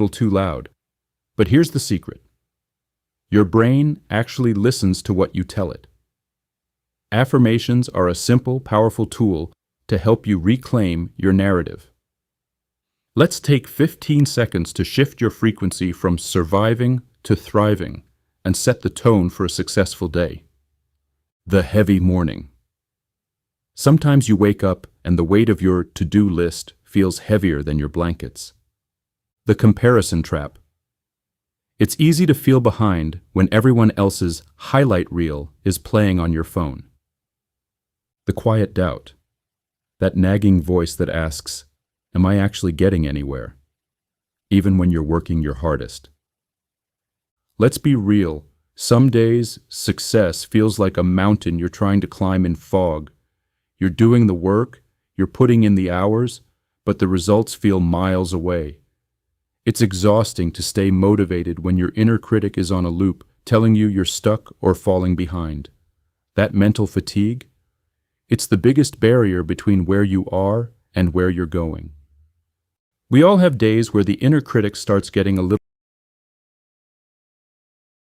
little too loud. But here's the secret. Your brain actually listens to what you tell it. Affirmations are a simple, powerful tool to help you reclaim your narrative. Let's take 15 seconds to shift your frequency from surviving to thriving and set the tone for a successful day. The heavy morning. Sometimes you wake up and the weight of your to-do list feels heavier than your blankets. The comparison trap. It's easy to feel behind when everyone else's highlight reel is playing on your phone. The quiet doubt. That nagging voice that asks, "Am I actually getting anywhere?" Even when you're working your hardest. Let's be real. Some days, success feels like a mountain you're trying to climb in fog. You're doing the work, you're putting in the hours, but the results feel miles away. It's exhausting to stay motivated when your inner critic is on a loop, telling you you're stuck or falling behind. That mental fatigue, it's the biggest barrier between where you are and where you're going. We all have days where the inner critic starts getting a little